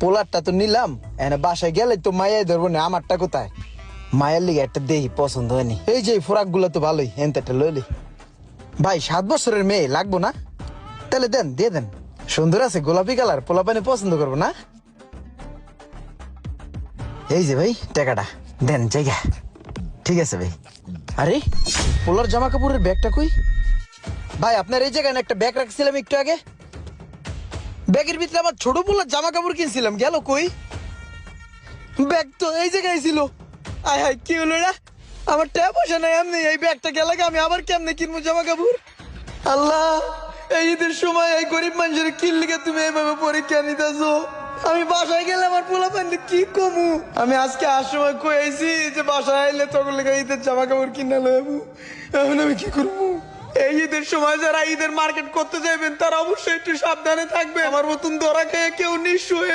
পোলারটা তো নিলাম, এনে বাসায় গেলে তো মায়াই ধরবো না। আমারটা কোথায়? মায়ের লিগে একটা দেহি পছন্দ হয়নি। এই যে ফোরাক গুলো তো ভালোই, এনতেটা লইলি। ভাই 7 বছরের মেয়ে লাগবো না? তাহলে দেন, দিয়ে দেন। সুন্দর আছে, গোলাপি কালার, পোলা পানি পছন্দ করবো না? এই যে ভাই টাকাটা দেন জায়গা। ঠিক আছে ভাই। আরে পোলার জামা কাপড়ের ব্যাগটা কই? ভাই আপনার এই জায়গায় না একটা ব্যাগ রাখছিলাম একটু আগে, ব্যাগের ভিতরে আমার ছোট পোলার জামা কাপড় কিনছিলাম, গেল কই? ব্যাগ তো এই জায়গায় ছিল। আয় হায়, কি হলো এটা? আমার টাকা পয়সা নাই, এমনি এই ব্যাগটা গেল, আমি আবার কেমনে কিনবো জামা কাপড়? আল্লাহ, এই ঈদের সময় এই গরিব মানুষের কি লিগে তুমি এইভাবে পরীক্ষা নিতেছো? আমি বাসায় গেলে আমার পোলা পাইলে কি কমু? আমি আজকে আর সময় কয়েছি যে বাসায় আইলে তখন লেগে ঈদের জামা কাপড় কিনে লইবো। এখন আমি কি করবো? এই ঈদের সময় যারা ঈদের মার্কেট করতে যাবেন তারা অবশ্যই একটু সাবধানে থাকবে। আমার মতন ধরা খেয়ে কেউ নিঃস্ব হয়ে